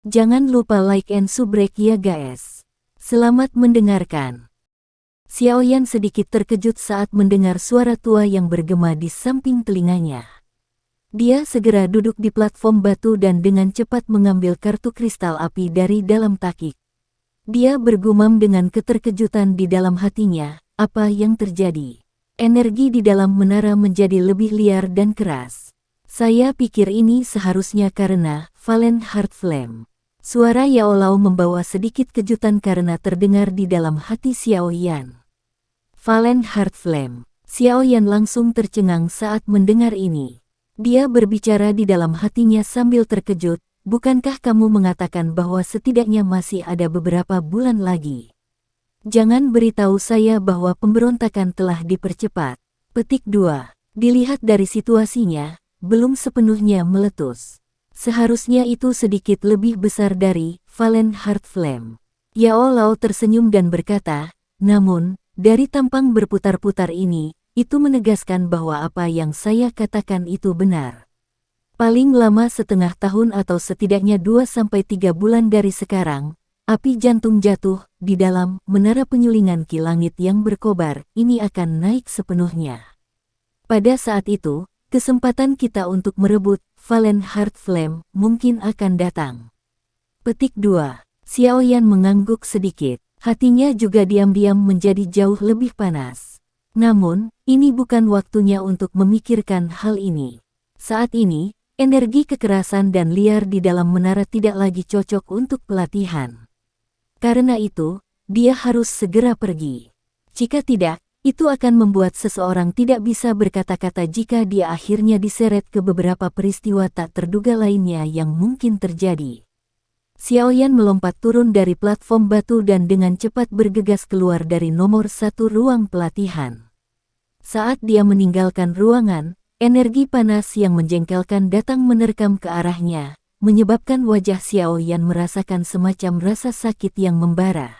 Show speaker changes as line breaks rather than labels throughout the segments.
Jangan lupa like and subrek ya guys. Selamat mendengarkan. Xiaoyan sedikit terkejut saat mendengar suara tua yang bergema di samping telinganya. Dia segera duduk di platform batu dan dengan cepat mengambil kartu kristal api dari dalam takik. Dia bergumam dengan keterkejutan di dalam hatinya, apa yang terjadi? Energi di dalam menara menjadi lebih liar dan keras. Saya pikir ini seharusnya karena Valen Heart Flame. Suara Yao Lao membawa sedikit kejutan karena terdengar di dalam hati Xiaoyan. Valen Heart Flame. Xiaoyan langsung tercengang saat mendengar ini. Dia berbicara di dalam hatinya sambil terkejut, bukankah kamu mengatakan bahwa setidaknya masih ada beberapa bulan lagi? Jangan beritahu saya bahwa pemberontakan telah dipercepat. Petik 2. Dilihat dari situasinya, belum sepenuhnya meletus. Seharusnya itu sedikit lebih besar dari Valen Heart Flame. Yao Lao tersenyum dan berkata, namun, dari tampang berputar-putar ini, itu menegaskan bahwa apa yang saya katakan itu benar. Paling lama setengah tahun atau setidaknya 2-3 bulan dari sekarang, api jantung jatuh di dalam menara penyulingan Ki Langit yang berkobar, ini akan naik sepenuhnya. Pada saat itu, kesempatan kita untuk merebut Valen Heart Flame mungkin akan datang. Petik 2. Xiaoyan mengangguk sedikit. Hatinya juga diam-diam menjadi jauh lebih panas. Namun, ini bukan waktunya untuk memikirkan hal ini. Saat ini, energi kekerasan dan liar di dalam menara tidak lagi cocok untuk pelatihan. Karena itu, dia harus segera pergi. Jika tidak, itu akan membuat seseorang tidak bisa berkata-kata jika dia akhirnya diseret ke beberapa peristiwa tak terduga lainnya yang mungkin terjadi. Xiaoyan melompat turun dari platform batu dan dengan cepat bergegas keluar dari nomor 1 ruang pelatihan. Saat dia meninggalkan ruangan, energi panas yang menjengkelkan datang menerkam ke arahnya, menyebabkan wajah Xiaoyan merasakan semacam rasa sakit yang membara.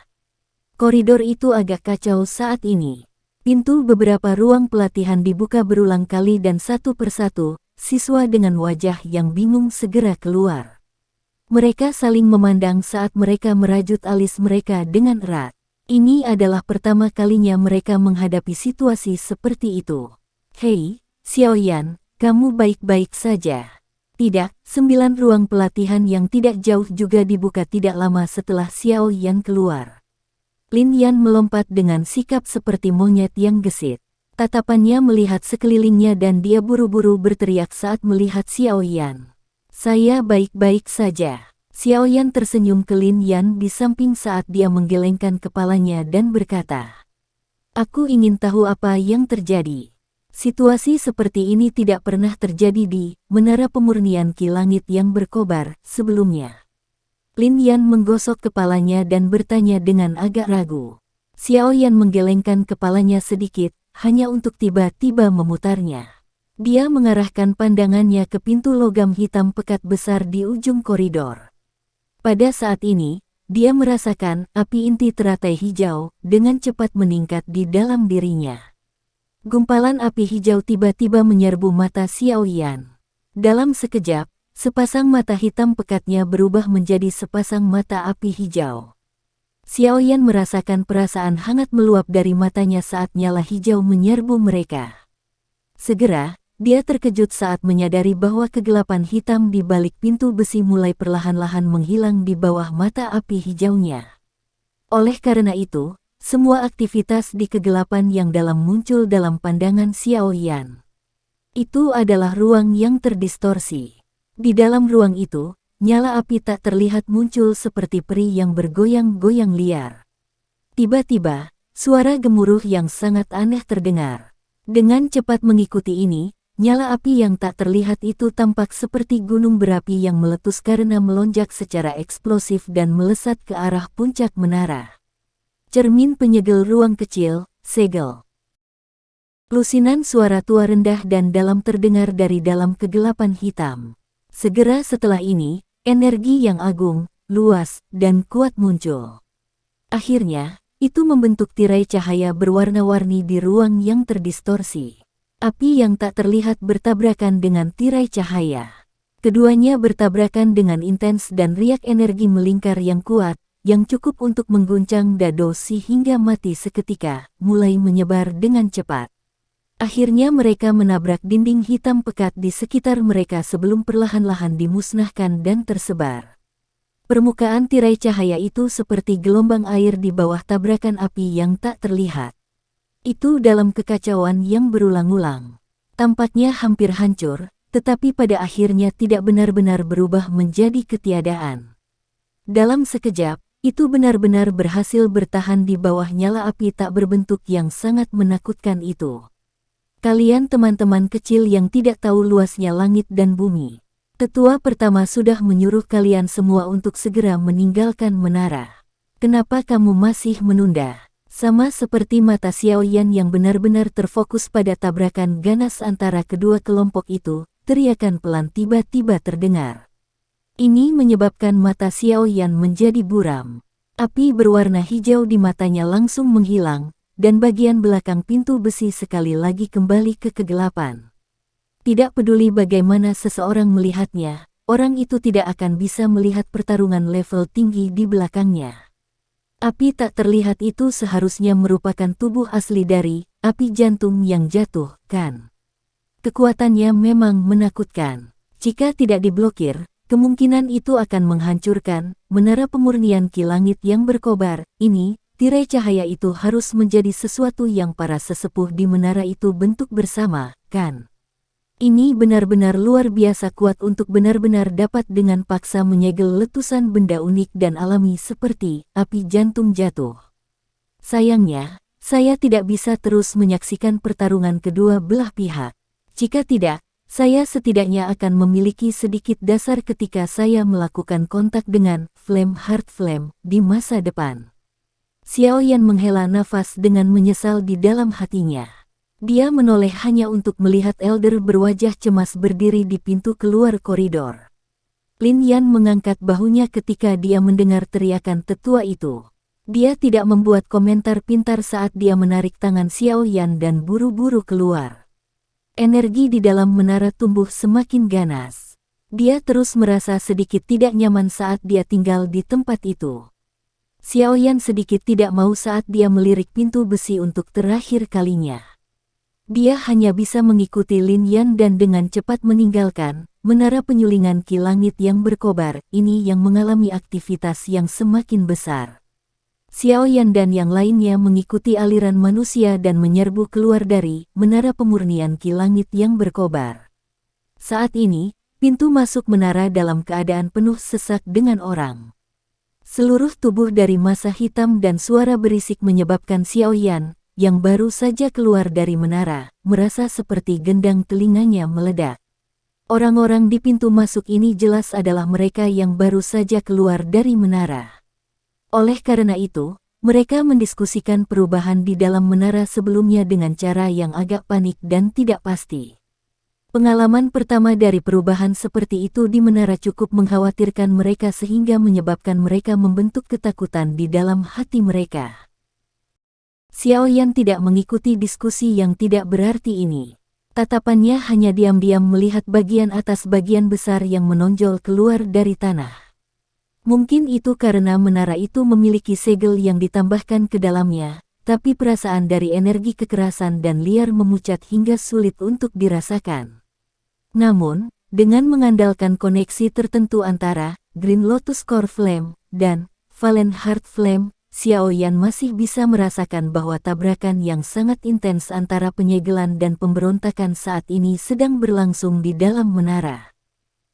Koridor itu agak kacau saat ini. Pintu beberapa ruang pelatihan dibuka berulang kali dan satu persatu, siswa dengan wajah yang bingung segera keluar. Mereka saling memandang saat mereka merajut alis mereka dengan erat. Ini adalah pertama kalinya mereka menghadapi situasi seperti itu. Hei, Xiaoyan, kamu baik-baik saja? Tidak, 9 ruang pelatihan yang tidak jauh juga dibuka tidak lama setelah Xiaoyan keluar. Lin Yan melompat dengan sikap seperti monyet yang gesit. Tatapannya melihat sekelilingnya dan dia buru-buru berteriak saat melihat Xiaoyan. Saya baik-baik saja. Xiaoyan tersenyum ke Lin Yan di samping saat dia menggelengkan kepalanya dan berkata, aku ingin tahu apa yang terjadi. Situasi seperti ini tidak pernah terjadi di Menara Pemurnian Ki Langit yang berkobar sebelumnya. Lin Yan menggosok kepalanya dan bertanya dengan agak ragu. Xiaoyan menggelengkan kepalanya sedikit, hanya untuk tiba-tiba memutarnya. Dia mengarahkan pandangannya ke pintu logam hitam pekat besar di ujung koridor. Pada saat ini, dia merasakan api inti teratai hijau dengan cepat meningkat di dalam dirinya. Gumpalan api hijau tiba-tiba menyerbu mata Xiaoyan. Dalam sekejap, sepasang mata hitam pekatnya berubah menjadi sepasang mata api hijau. Xiaoyan merasakan perasaan hangat meluap dari matanya saat nyala hijau menyerbu mereka. Segera, dia terkejut saat menyadari bahwa kegelapan hitam di balik pintu besi mulai perlahan-lahan menghilang di bawah mata api hijaunya. Oleh karena itu, semua aktivitas di kegelapan yang dalam muncul dalam pandangan Xiaoyan. Itu adalah ruang yang terdistorsi. Di dalam ruang itu, nyala api tak terlihat muncul seperti peri yang bergoyang-goyang liar. Tiba-tiba, suara gemuruh yang sangat aneh terdengar. Dengan cepat mengikuti ini, nyala api yang tak terlihat itu tampak seperti gunung berapi yang meletus karena melonjak secara eksplosif dan melesat ke arah puncak menara. Cermin penyegel ruang kecil, segel. Lusinan suara tua rendah dan dalam terdengar dari dalam kegelapan hitam. Segera setelah ini, energi yang agung, luas, dan kuat muncul. Akhirnya, itu membentuk tirai cahaya berwarna-warni di ruang yang terdistorsi. Api yang tak terlihat bertabrakan dengan tirai cahaya. Keduanya bertabrakan dengan intens dan riak energi melingkar yang kuat, yang cukup untuk mengguncang Dado Si hingga mati seketika, mulai menyebar dengan cepat. Akhirnya mereka menabrak dinding hitam pekat di sekitar mereka sebelum perlahan-lahan dimusnahkan dan tersebar. Permukaan tirai cahaya itu seperti gelombang air di bawah tabrakan api yang tak terlihat. Itu dalam kekacauan yang berulang-ulang. Tampaknya hampir hancur, tetapi pada akhirnya tidak benar-benar berubah menjadi ketiadaan. Dalam sekejap, itu benar-benar berhasil bertahan di bawah nyala api tak berbentuk yang sangat menakutkan itu. Kalian teman-teman kecil yang tidak tahu luasnya langit dan bumi. Tetua pertama sudah menyuruh kalian semua untuk segera meninggalkan menara. Kenapa kamu masih menunda? Sama seperti mata Xiaoyan yang benar-benar terfokus pada tabrakan ganas antara kedua kelompok itu, teriakan pelan tiba-tiba terdengar. Ini menyebabkan mata Xiaoyan menjadi buram. Api berwarna hijau di matanya langsung menghilang, dan bagian belakang pintu besi sekali lagi kembali ke kegelapan. Tidak peduli bagaimana seseorang melihatnya, orang itu tidak akan bisa melihat pertarungan level tinggi di belakangnya. Api tak terlihat itu seharusnya merupakan tubuh asli dari api jantung yang jatuh, kan? Kekuatannya memang menakutkan. Jika tidak diblokir, kemungkinan itu akan menghancurkan menara pemurnian ki langit yang berkobar. Ini, tirai cahaya itu harus menjadi sesuatu yang para sesepuh di menara itu bentuk bersama, kan? Ini benar-benar luar biasa kuat untuk benar-benar dapat dengan paksa menyegel letusan benda unik dan alami seperti api jantung jatuh. Sayangnya, saya tidak bisa terus menyaksikan pertarungan kedua belah pihak. Jika tidak, saya setidaknya akan memiliki sedikit dasar ketika saya melakukan kontak dengan Flame Heart Flame di masa depan. Xiaoyan menghela nafas dengan menyesal di dalam hatinya. Dia menoleh hanya untuk melihat Elder berwajah cemas berdiri di pintu keluar koridor. Lin Yan mengangkat bahunya ketika dia mendengar teriakan tetua itu. Dia tidak membuat komentar pintar saat dia menarik tangan Xiaoyan dan buru-buru keluar. Energi di dalam menara tumbuh semakin ganas. Dia terus merasa sedikit tidak nyaman saat dia tinggal di tempat itu. Xiaoyan sedikit tidak mau saat dia melirik pintu besi untuk terakhir kalinya. Dia hanya bisa mengikuti Lin Yan dan dengan cepat meninggalkan menara penyulingan ki langit yang berkobar ini yang mengalami aktivitas yang semakin besar. Xiaoyan dan yang lainnya mengikuti aliran manusia dan menyerbu keluar dari menara pemurnian ki langit yang berkobar. Saat ini, pintu masuk menara dalam keadaan penuh sesak dengan orang. Seluruh tubuh dari massa hitam dan suara berisik menyebabkan Xiaoyan, yang baru saja keluar dari menara, merasa seperti gendang telinganya meledak. Orang-orang di pintu masuk ini jelas adalah mereka yang baru saja keluar dari menara. Oleh karena itu, mereka mendiskusikan perubahan di dalam menara sebelumnya dengan cara yang agak panik dan tidak pasti. Pengalaman pertama dari perubahan seperti itu di menara cukup mengkhawatirkan mereka sehingga menyebabkan mereka membentuk ketakutan di dalam hati mereka. Xiaoyan tidak mengikuti diskusi yang tidak berarti ini. Tatapannya hanya diam-diam melihat bagian atas bagian besar yang menonjol keluar dari tanah. Mungkin itu karena menara itu memiliki segel yang ditambahkan ke dalamnya, tapi perasaan dari energi kekerasan dan liar memucat hingga sulit untuk dirasakan. Namun, dengan mengandalkan koneksi tertentu antara Green Lotus Core Flame dan Valen Heart Flame, Xiaoyan masih bisa merasakan bahwa tabrakan yang sangat intens antara penyegelan dan pemberontakan saat ini sedang berlangsung di dalam menara.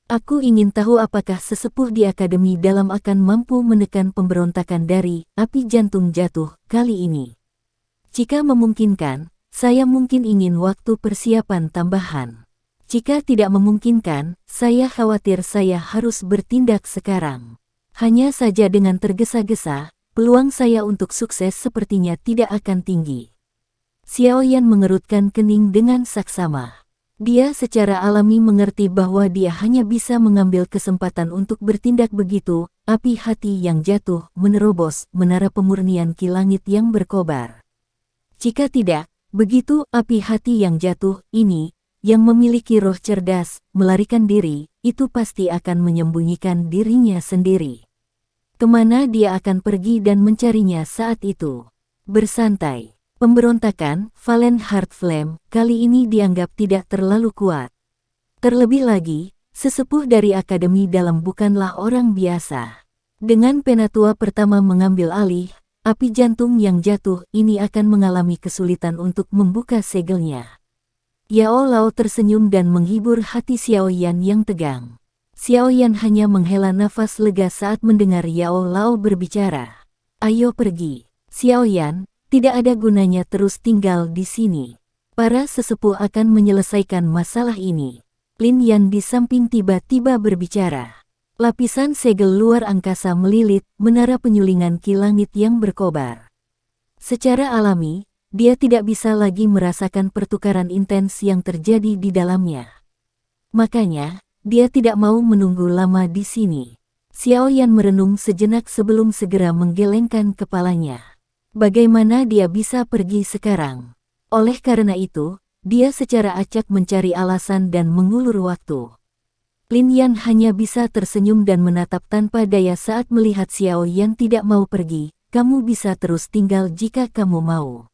Aku ingin tahu apakah sesepuh di Akademi Dalam akan mampu menekan pemberontakan dari api jantung jatuh kali ini. Jika memungkinkan, saya mungkin ingin waktu persiapan tambahan. Jika tidak memungkinkan, saya khawatir saya harus bertindak sekarang. Hanya saja dengan tergesa-gesa, peluang saya untuk sukses sepertinya tidak akan tinggi. Xiaoyan mengerutkan kening dengan saksama. Dia secara alami mengerti bahwa dia hanya bisa mengambil kesempatan untuk bertindak begitu, api hati yang jatuh menerobos menara pemurnian ki langit yang berkobar. Jika tidak, begitu api hati yang jatuh ini, yang memiliki roh cerdas, melarikan diri, itu pasti akan menyembunyikan dirinya sendiri. Kemana dia akan pergi dan mencarinya saat itu? Bersantai. Pemberontakan, Valen Heart Flame, kali ini dianggap tidak terlalu kuat. Terlebih lagi, sesepuh dari Akademi Dalam bukanlah orang biasa. Dengan penatua pertama mengambil alih, api jantung yang jatuh ini akan mengalami kesulitan untuk membuka segelnya. Yao Lao tersenyum dan menghibur hati Xiao Yan yang tegang. Xiao Yan hanya menghela nafas lega saat mendengar Yao Lao berbicara. Ayo pergi. Xiao Yan, tidak ada gunanya terus tinggal di sini. Para sesepuh akan menyelesaikan masalah ini. Lin Yan di samping tiba-tiba berbicara. Lapisan segel luar angkasa melilit menara penyulingan ki langit yang berkobar. Secara alami, dia tidak bisa lagi merasakan pertukaran intens yang terjadi di dalamnya. Makanya, dia tidak mau menunggu lama di sini. Xiao Yan merenung sejenak sebelum segera menggelengkan kepalanya. Bagaimana dia bisa pergi sekarang? Oleh karena itu, dia secara acak mencari alasan dan mengulur waktu. Lin Yan hanya bisa tersenyum dan menatap tanpa daya saat melihat Xiao Yan tidak mau pergi. Kamu bisa terus tinggal jika kamu mau.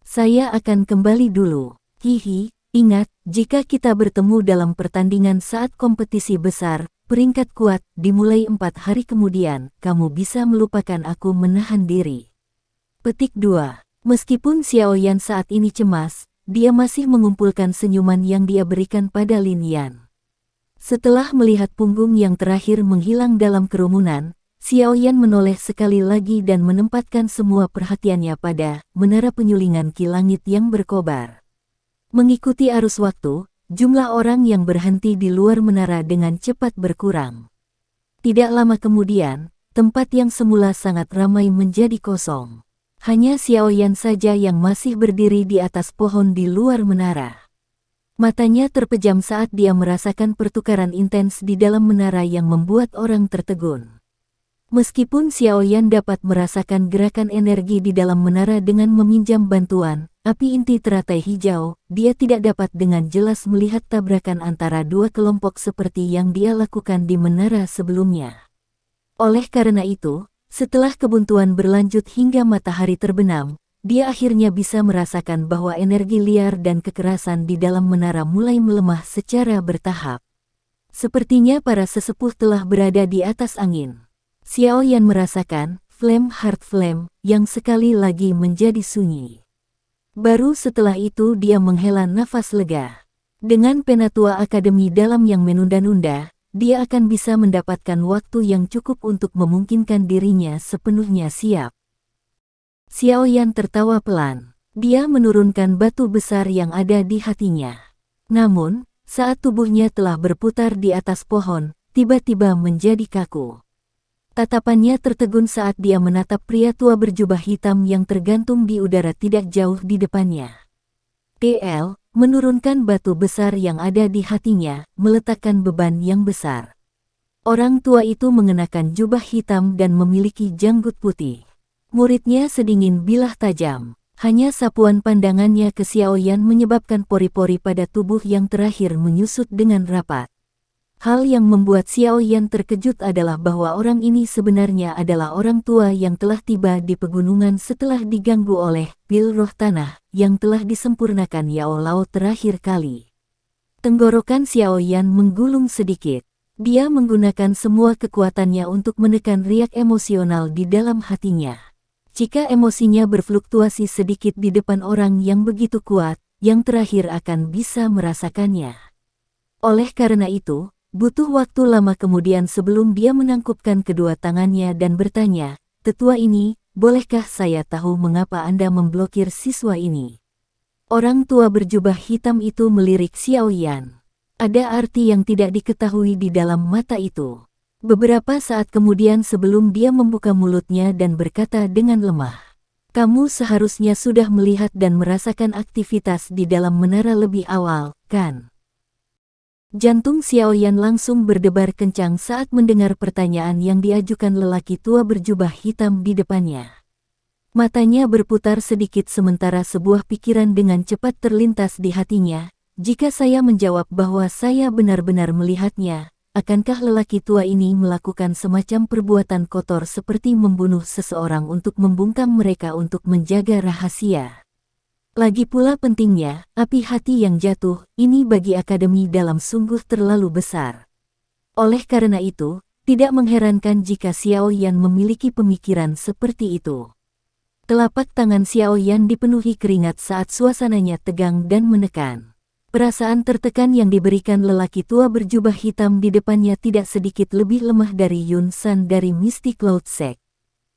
Saya akan kembali dulu. Hihi. Ingat, jika kita bertemu dalam pertandingan saat kompetisi besar, peringkat kuat, dimulai 4 hari kemudian, kamu bisa melupakan aku menahan diri. Petik 2. Meskipun Xiao Yan saat ini cemas, dia masih mengumpulkan senyuman yang dia berikan pada Lin Yan. Setelah melihat punggung yang terakhir menghilang dalam kerumunan, Xiao Yan menoleh sekali lagi dan menempatkan semua perhatiannya pada menara penyulingan ki langit yang berkobar. Mengikuti arus waktu, jumlah orang yang berhenti di luar menara dengan cepat berkurang. Tidak lama kemudian, tempat yang semula sangat ramai menjadi kosong. Hanya Xiao Yan saja yang masih berdiri di atas pohon di luar menara. Matanya terpejam saat dia merasakan pertukaran intens di dalam menara yang membuat orang tertegun. Meskipun Xiao Yan dapat merasakan gerakan energi di dalam menara dengan meminjam bantuan, api inti teratai hijau, dia tidak dapat dengan jelas melihat tabrakan antara dua kelompok seperti yang dia lakukan di menara sebelumnya. Oleh karena itu, setelah kebuntuan berlanjut hingga matahari terbenam, dia akhirnya bisa merasakan bahwa energi liar dan kekerasan di dalam menara mulai melemah secara bertahap. Sepertinya para sesepuh telah berada di atas angin. Xiao Yan merasakan Flame Heart Flame yang sekali lagi menjadi sunyi. Baru setelah itu dia menghela nafas lega. Dengan penatua Akademi Dalam yang menunda-nunda, dia akan bisa mendapatkan waktu yang cukup untuk memungkinkan dirinya sepenuhnya siap. Xiao Yan tertawa pelan. Dia menurunkan batu besar yang ada di hatinya. Namun, saat tubuhnya telah berputar di atas pohon, tiba-tiba menjadi kaku. Tatapannya tertegun saat dia menatap pria tua berjubah hitam yang tergantung di udara tidak jauh di depannya. TL, menurunkan batu besar yang ada di hatinya, meletakkan beban yang besar. Orang tua itu mengenakan jubah hitam dan memiliki janggut putih. Muridnya sedingin bilah tajam. Hanya sapuan pandangannya ke Xiao Yan menyebabkan pori-pori pada tubuh yang terakhir menyusut dengan rapat. Hal yang membuat Xiao Yan terkejut adalah bahwa orang ini sebenarnya adalah orang tua yang telah tiba di pegunungan setelah diganggu oleh pil roh tanah yang telah disempurnakan Yao Lao terakhir kali. Tenggorokan Xiao Yan menggulung sedikit. Dia menggunakan semua kekuatannya untuk menekan riak emosional di dalam hatinya. Jika emosinya berfluktuasi sedikit di depan orang yang begitu kuat, yang terakhir akan bisa merasakannya. Oleh karena itu, butuh waktu lama kemudian sebelum dia menangkupkan kedua tangannya dan bertanya, "Tetua ini, bolehkah saya tahu mengapa Anda memblokir siswa ini?" Orang tua berjubah hitam itu melirik Xiao Yan. Ada arti yang tidak diketahui di dalam mata itu. Beberapa saat kemudian sebelum dia membuka mulutnya dan berkata dengan lemah, "Kamu seharusnya sudah melihat dan merasakan aktivitas di dalam menara lebih awal, kan?" Jantung Xiao Yan langsung berdebar kencang saat mendengar pertanyaan yang diajukan lelaki tua berjubah hitam di depannya. Matanya berputar sedikit sementara sebuah pikiran dengan cepat terlintas di hatinya. Jika saya menjawab bahwa saya benar-benar melihatnya, akankah lelaki tua ini melakukan semacam perbuatan kotor seperti membunuh seseorang untuk membungkam mereka untuk menjaga rahasia? Lagi pula pentingnya, api hati yang jatuh, ini bagi Akademi Dalam sungguh terlalu besar. Oleh karena itu, tidak mengherankan jika Xiao Yan memiliki pemikiran seperti itu. Telapak tangan Xiao Yan dipenuhi keringat saat suasananya tegang dan menekan. Perasaan tertekan yang diberikan lelaki tua berjubah hitam di depannya tidak sedikit lebih lemah dari Yun San dari Mystic Cloud Sect.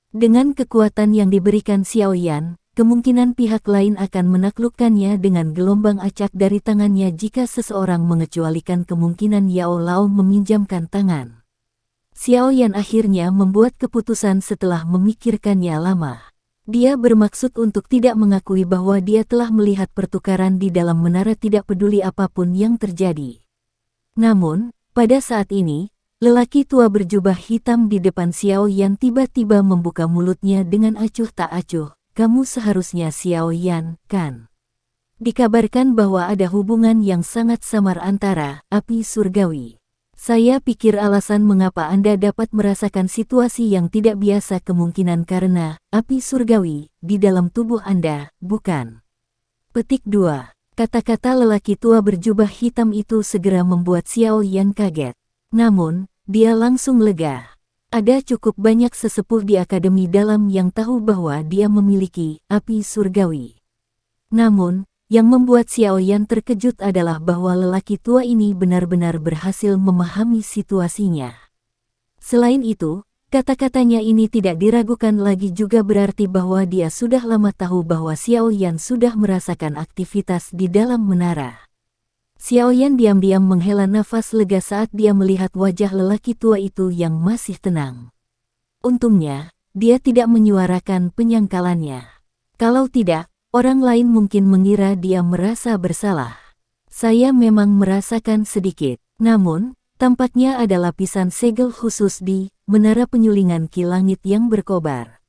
Dengan kekuatan yang diberikan Xiao Yan, kemungkinan pihak lain akan menaklukkannya dengan gelombang acak dari tangannya jika seseorang mengecualikan kemungkinan Yao Lao meminjamkan tangan. Xiao Yan akhirnya membuat keputusan setelah memikirkannya lama. Dia bermaksud untuk tidak mengakui bahwa dia telah melihat pertukaran di dalam menara tidak peduli apapun yang terjadi. Namun, pada saat ini, lelaki tua berjubah hitam di depan Xiao Yan tiba-tiba membuka mulutnya dengan acuh tak acuh. Kamu seharusnya Xiao Yan, kan? Dikabarkan bahwa ada hubungan yang sangat samar antara api surgawi. Saya pikir alasan mengapa Anda dapat merasakan situasi yang tidak biasa kemungkinan karena api surgawi di dalam tubuh Anda, bukan? Petik 2. Kata-kata lelaki tua berjubah hitam itu segera membuat Xiao Yan kaget. Namun, dia langsung lega. Ada cukup banyak sesepuh di Akademi Dalam yang tahu bahwa dia memiliki api surgawi. Namun, yang membuat Xiao Yan terkejut adalah bahwa lelaki tua ini benar-benar berhasil memahami situasinya. Selain itu, kata-katanya ini tidak diragukan lagi juga berarti bahwa dia sudah lama tahu bahwa Xiao Yan sudah merasakan aktivitas di dalam menara. Xiao Yan diam-diam menghela nafas lega saat dia melihat wajah lelaki tua itu yang masih tenang. Untungnya, dia tidak menyuarakan penyangkalannya. Kalau tidak, orang lain mungkin mengira dia merasa bersalah. Saya memang merasakan sedikit, namun, tampaknya ada lapisan segel khusus di menara penyulingan ki langit yang berkobar.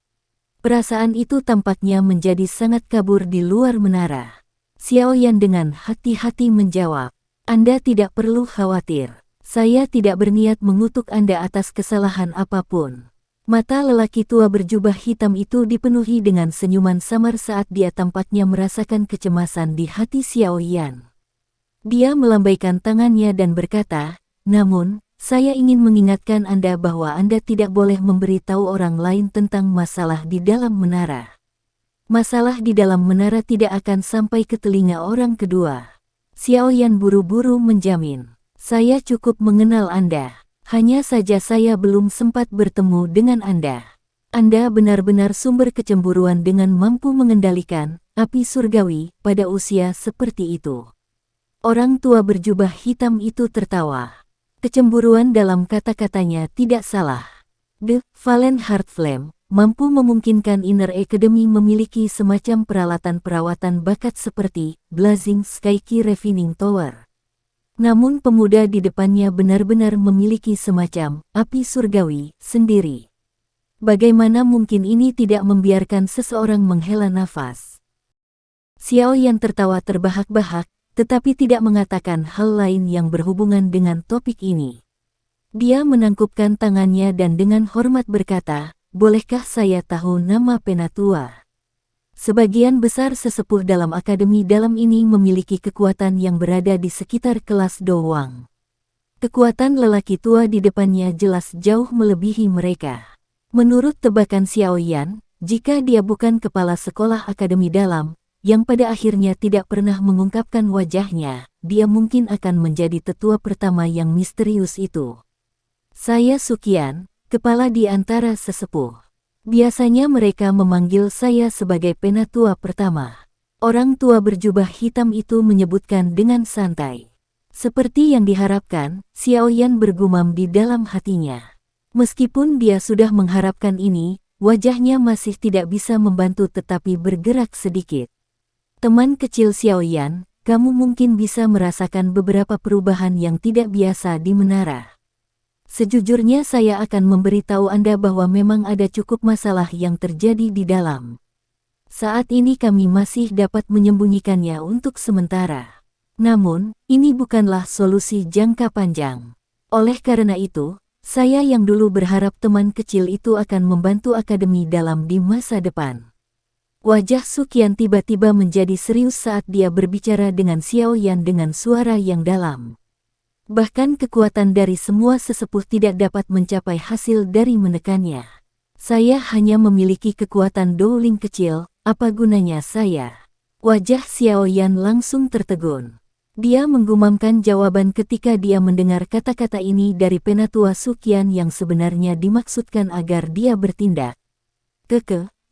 Perasaan itu tampaknya menjadi sangat kabur di luar menara. Xiao Yan dengan hati-hati menjawab, Anda tidak perlu khawatir. Saya tidak berniat mengutuk Anda atas kesalahan apapun. Mata lelaki tua berjubah hitam itu dipenuhi dengan senyuman samar saat dia tampaknya merasakan kecemasan di hati Xiao Yan. Dia melambaikan tangannya dan berkata, namun, saya ingin mengingatkan Anda bahwa Anda tidak boleh memberitahu orang lain tentang masalah di dalam menara. Masalah di dalam menara tidak akan sampai ke telinga orang kedua. Xiao Yan buru-buru menjamin, saya cukup mengenal Anda. Hanya saja saya belum sempat bertemu dengan Anda. Anda benar-benar sumber kecemburuan dengan mampu mengendalikan api surgawi pada usia seperti itu. Orang tua berjubah hitam itu tertawa. Kecemburuan dalam kata-katanya tidak salah. The Valen Heart Flame mampu memungkinkan Inner Academy memiliki semacam peralatan perawatan bakat seperti Blazing Sky Key Refining Tower. Namun pemuda di depannya benar-benar memiliki semacam api surgawi sendiri. Bagaimana mungkin ini tidak membiarkan seseorang menghela nafas? Xiao Yan tertawa terbahak-bahak, tetapi tidak mengatakan hal lain yang berhubungan dengan topik ini. Dia menangkupkan tangannya dan dengan hormat berkata, bolehkah saya tahu nama Penatua? Sebagian besar sesepuh dalam Akademi Dalam ini memiliki kekuatan yang berada di sekitar kelas doang. Kekuatan lelaki tua di depannya jelas jauh melebihi mereka. Menurut tebakan Xiao Yan, jika dia bukan kepala sekolah Akademi Dalam, yang pada akhirnya tidak pernah mengungkapkan wajahnya, dia mungkin akan menjadi tetua pertama yang misterius itu. Saya Sukian, kepala di antara sesepuh. Biasanya mereka memanggil saya sebagai penatua pertama. Orang tua berjubah hitam itu menyebutkan dengan santai. Seperti yang diharapkan, Xiao Yan bergumam di dalam hatinya. Meskipun dia sudah mengharapkan ini, wajahnya masih tidak bisa membantu tetapi bergerak sedikit. Teman kecil Xiao Yan, kamu mungkin bisa merasakan beberapa perubahan yang tidak biasa di menara. Sejujurnya saya akan memberitahu Anda bahwa memang ada cukup masalah yang terjadi di dalam. Saat ini kami masih dapat menyembunyikannya untuk sementara. Namun, ini bukanlah solusi jangka panjang. Oleh karena itu, saya yang dulu berharap teman kecil itu akan membantu akademi dalam di masa depan. Wajah Suqian tiba-tiba menjadi serius saat dia berbicara dengan Xiao Yan dengan suara yang dalam. Bahkan kekuatan dari semua sesepuh tidak dapat mencapai hasil dari menekannya. Saya hanya memiliki kekuatan Dowling kecil, apa gunanya saya? Wajah Xiao Yan langsung tertegun. Dia menggumamkan jawaban ketika dia mendengar kata-kata ini dari penatua Suqian yang sebenarnya dimaksudkan agar dia bertindak.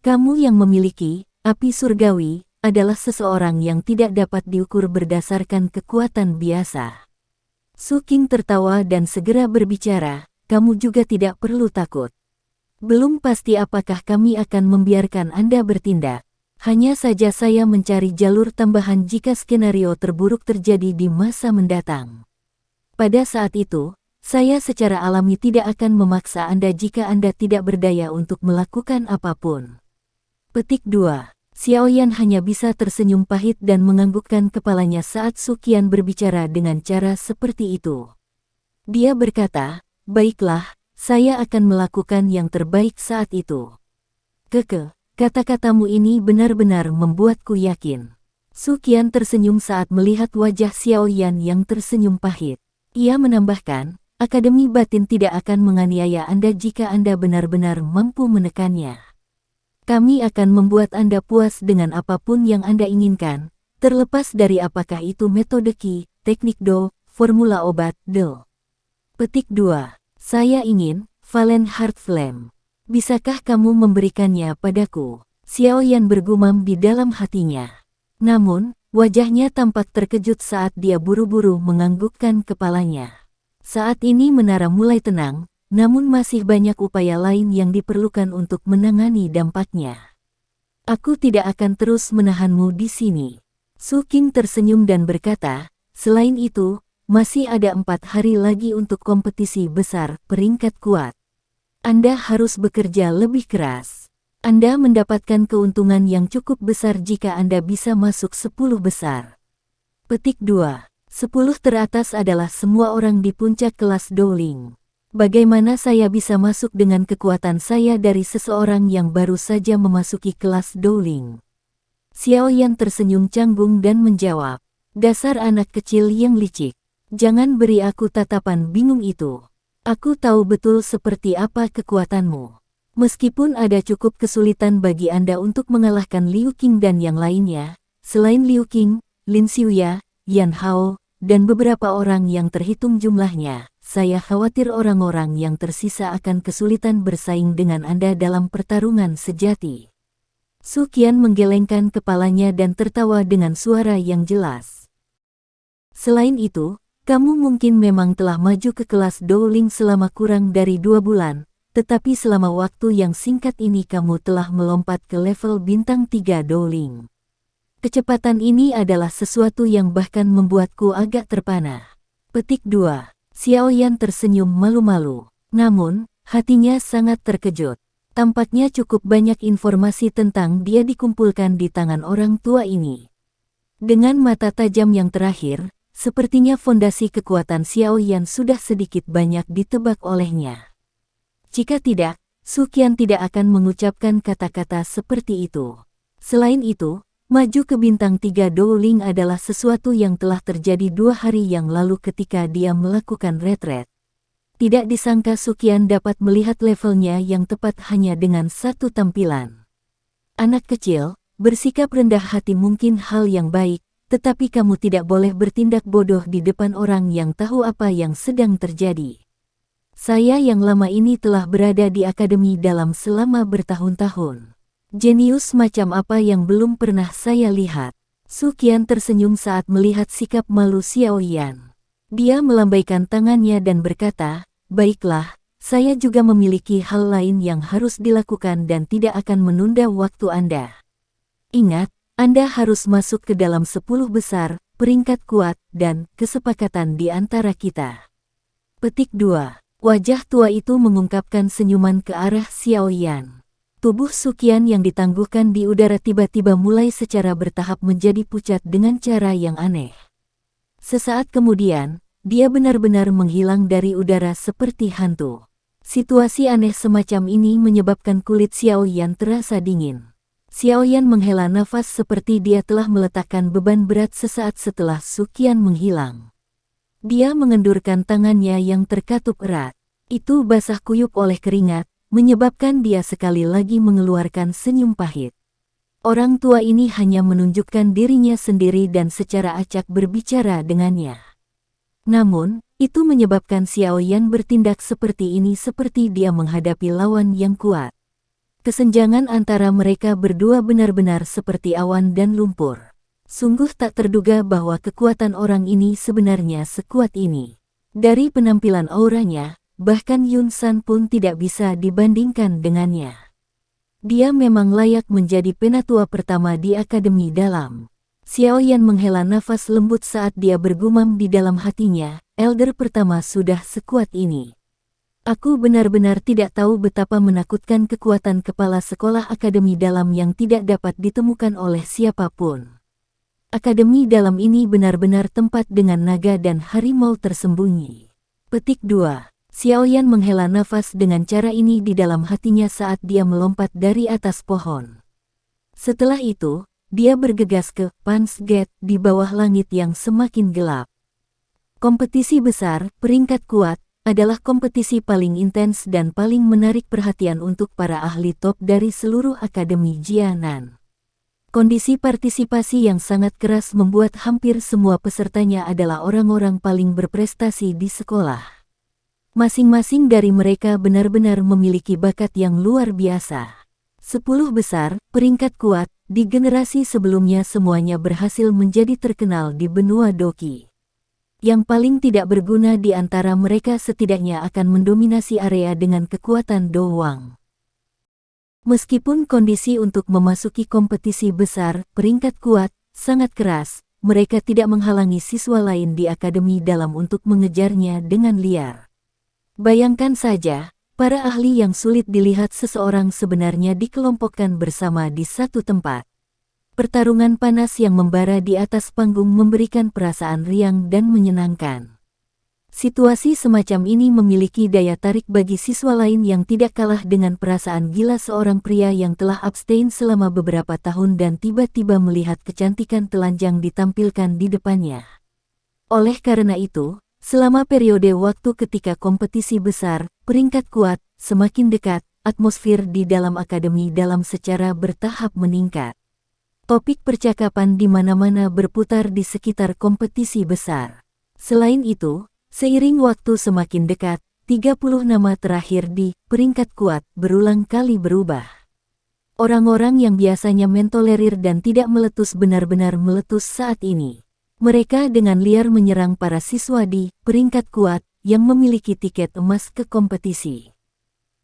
Kamu yang memiliki api surgawi adalah seseorang yang tidak dapat diukur berdasarkan kekuatan biasa. Suqing tertawa dan segera berbicara, kamu juga tidak perlu takut. Belum pasti apakah kami akan membiarkan Anda bertindak. Hanya saja saya mencari jalur tambahan jika skenario terburuk terjadi di masa mendatang. Pada saat itu, saya secara alami tidak akan memaksa Anda jika Anda tidak berdaya untuk melakukan apapun. Petik 2. Xiao Yan hanya bisa tersenyum pahit dan menganggukkan kepalanya saat Suqian berbicara dengan cara seperti itu. Dia berkata, baiklah, saya akan melakukan yang terbaik saat itu. Kata-katamu ini benar-benar membuatku yakin. Suqian tersenyum saat melihat wajah Xiao Yan yang tersenyum pahit. Ia menambahkan, Akademi Batin tidak akan menganiaya Anda jika Anda benar-benar mampu menekannya. Kami akan membuat Anda puas dengan apapun yang Anda inginkan, terlepas dari apakah itu metode Qi, teknik Do, formula obat, Del. Petik 2. Saya ingin, Valen Heart Flame. Bisakah kamu memberikannya padaku? Xiao Yan bergumam di dalam hatinya. Namun, wajahnya tampak terkejut saat dia buru-buru menganggukkan kepalanya. Saat ini menara mulai tenang, namun masih banyak upaya lain yang diperlukan untuk menangani dampaknya. Aku tidak akan terus menahanmu di sini. Suqing tersenyum dan berkata, selain itu, masih ada 4 hari lagi untuk kompetisi besar peringkat kuat. Anda harus bekerja lebih keras. Anda mendapatkan keuntungan yang cukup besar jika Anda bisa masuk 10 besar. Petik 2. 10 teratas adalah semua orang di puncak kelas Dowling. Bagaimana saya bisa masuk dengan kekuatan saya dari seseorang yang baru saja memasuki kelas Dowling? Xiao Yan tersenyum canggung dan menjawab, dasar anak kecil yang licik. Jangan beri aku tatapan bingung itu. Aku tahu betul seperti apa kekuatanmu. Meskipun ada cukup kesulitan bagi Anda untuk mengalahkan Liu Qing dan yang lainnya, selain Liu Qing, Lin Xiuya, Yan Hao, dan beberapa orang yang terhitung jumlahnya, saya khawatir orang-orang yang tersisa akan kesulitan bersaing dengan Anda dalam pertarungan sejati. Suqian menggelengkan kepalanya dan tertawa dengan suara yang jelas. Selain itu, kamu mungkin memang telah maju ke kelas Dowling selama kurang dari 2 bulan, tetapi selama waktu yang singkat ini kamu telah melompat ke level bintang 3 Dowling. Kecepatan ini adalah sesuatu yang bahkan membuatku agak terpana. Petik 2. Xiao Yan tersenyum malu-malu. Namun, hatinya sangat terkejut. Tampaknya cukup banyak informasi tentang dia dikumpulkan di tangan orang tua ini. Dengan mata tajam yang terakhir, sepertinya fondasi kekuatan Xiao Yan sudah sedikit banyak ditebak olehnya. Jika tidak, Suqian tidak akan mengucapkan kata-kata seperti itu. Selain itu, maju ke bintang 3 Dowling adalah sesuatu yang telah terjadi 2 hari yang lalu ketika dia melakukan retret. Tidak disangka Suqian dapat melihat levelnya yang tepat hanya dengan satu tampilan. Anak kecil, bersikap rendah hati mungkin hal yang baik, tetapi kamu tidak boleh bertindak bodoh di depan orang yang tahu apa yang sedang terjadi. Saya yang lama ini telah berada di akademi dalam selama bertahun-tahun. Jenius macam apa yang belum pernah saya lihat. Suqian tersenyum saat melihat sikap malu Xiao Yan. Dia melambaikan tangannya dan berkata, baiklah, saya juga memiliki hal lain yang harus dilakukan dan tidak akan menunda waktu Anda. Ingat, Anda harus masuk ke dalam 10 besar, peringkat kuat, dan kesepakatan di antara kita. Petik 2. Wajah tua itu mengungkapkan senyuman ke arah Xiao Yan. Tubuh Suqian yang ditangguhkan di udara tiba-tiba mulai secara bertahap menjadi pucat dengan cara yang aneh. Sesaat kemudian, dia benar-benar menghilang dari udara seperti hantu. Situasi aneh semacam ini menyebabkan kulit Xiaoyan terasa dingin. Xiaoyan menghela nafas seperti dia telah meletakkan beban berat sesaat setelah Su Qian menghilang. Dia mengendurkan tangannya yang terkatup erat. Itu basah kuyup oleh keringat, menyebabkan dia sekali lagi mengeluarkan senyum pahit. Orang tua ini hanya menunjukkan dirinya sendiri dan secara acak berbicara dengannya. Namun, itu menyebabkan Xiaoyan bertindak seperti ini seperti dia menghadapi lawan yang kuat. Kesenjangan antara mereka berdua benar-benar seperti awan dan lumpur. Sungguh tak terduga bahwa kekuatan orang ini sebenarnya sekuat ini. Dari penampilan auranya, bahkan Yun San pun tidak bisa dibandingkan dengannya. Dia memang layak menjadi penatua pertama di Akademi Dalam. Xiaoyan menghela nafas lembut saat dia bergumam di dalam hatinya, elder pertama sudah sekuat ini. Aku benar-benar tidak tahu betapa menakutkan kekuatan kepala sekolah Akademi Dalam yang tidak dapat ditemukan oleh siapapun. Akademi Dalam ini benar-benar tempat dengan naga dan harimau tersembunyi. Petik 2. Xiaoyan menghela nafas dengan cara ini di dalam hatinya saat dia melompat dari atas pohon. Setelah itu, dia bergegas ke Punch Gate di bawah langit yang semakin gelap. Kompetisi besar, peringkat kuat, adalah kompetisi paling intens dan paling menarik perhatian untuk para ahli top dari seluruh Akademi Jianan. Kondisi partisipasi yang sangat keras membuat hampir semua pesertanya adalah orang-orang paling berprestasi di sekolah. Masing-masing dari mereka benar-benar memiliki bakat yang luar biasa. 10 besar, peringkat kuat, di generasi sebelumnya semuanya berhasil menjadi terkenal di benua Doki. Yang paling tidak berguna di antara mereka setidaknya akan mendominasi area dengan kekuatan doang. Meskipun kondisi untuk memasuki kompetisi besar, peringkat kuat, sangat keras, mereka tidak menghalangi siswa lain di Akademi Dalam untuk mengejarnya dengan liar. Bayangkan saja, para ahli yang sulit dilihat seseorang sebenarnya dikelompokkan bersama di satu tempat. Pertarungan panas yang membara di atas panggung memberikan perasaan riang dan menyenangkan. Situasi semacam ini memiliki daya tarik bagi siswa lain yang tidak kalah dengan perasaan gila seorang pria yang telah abstain selama beberapa tahun dan tiba-tiba melihat kecantikan telanjang ditampilkan di depannya. Oleh karena itu, selama periode waktu ketika kompetisi besar, peringkat kuat, semakin dekat, atmosfer di dalam Akademi Dalam secara bertahap meningkat. Topik percakapan di mana-mana berputar di sekitar kompetisi besar. Selain itu, seiring waktu semakin dekat, 30 nama terakhir di peringkat kuat berulang kali berubah. Orang-orang yang biasanya mentolerir dan tidak meletus benar-benar meletus saat ini. Mereka dengan liar menyerang para siswa di peringkat kuat yang memiliki tiket emas ke kompetisi.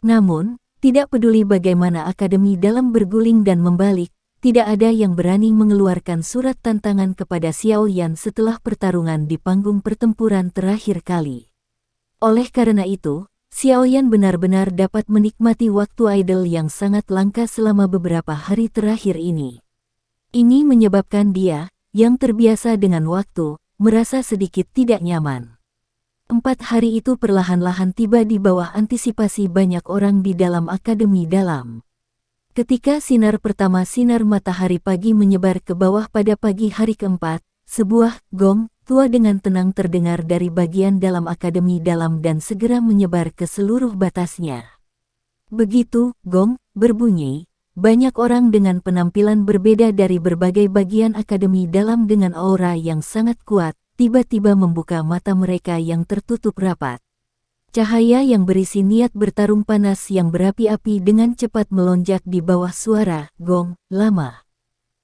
Namun, tidak peduli bagaimana Akademi Dalam berguling dan membalik, tidak ada yang berani mengeluarkan surat tantangan kepada Xiaoyan setelah pertarungan di panggung pertempuran terakhir kali. Oleh karena itu, Xiaoyan benar-benar dapat menikmati waktu idle yang sangat langka selama beberapa hari terakhir ini. Ini menyebabkan dia, yang terbiasa dengan waktu, merasa sedikit tidak nyaman. 4 hari itu perlahan-lahan tiba di bawah antisipasi banyak orang di dalam Akademi Dalam. Ketika sinar pertama sinar matahari pagi menyebar ke bawah pada pagi hari keempat, sebuah gong tua dengan tenang terdengar dari bagian dalam Akademi Dalam dan segera menyebar ke seluruh batasnya. Begitu gong berbunyi, banyak orang dengan penampilan berbeda dari berbagai bagian Akademi Dalam dengan aura yang sangat kuat, tiba-tiba membuka mata mereka yang tertutup rapat. Cahaya yang berisi niat bertarung panas yang berapi-api dengan cepat melonjak di bawah suara gong lama.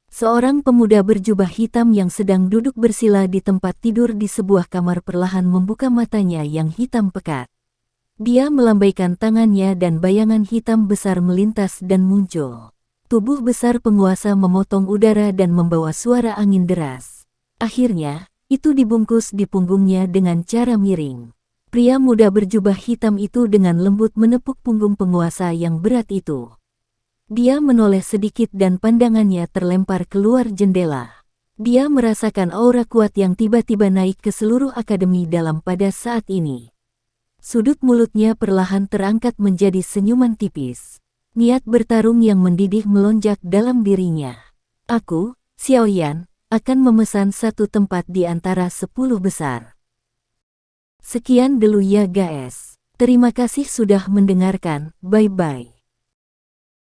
Seorang pemuda berjubah hitam yang sedang duduk bersila di tempat tidur di sebuah kamar perlahan membuka matanya yang hitam pekat. Dia melambaikan tangannya dan bayangan hitam besar melintas dan muncul. Tubuh besar penguasa memotong udara dan membawa suara angin deras. Akhirnya, itu dibungkus di punggungnya dengan cara miring. Pria muda berjubah hitam itu dengan lembut menepuk punggung penguasa yang berat itu. Dia menoleh sedikit dan pandangannya terlempar keluar jendela. Dia merasakan aura kuat yang tiba-tiba naik ke seluruh akademi dalam pada saat ini. Sudut mulutnya perlahan terangkat menjadi senyuman tipis. Niat bertarung yang mendidih melonjak dalam dirinya. Aku, Xiaoyan, akan memesan satu tempat di antara 10 besar. Sekian dulu ya guys. Terima kasih sudah mendengarkan, bye-bye.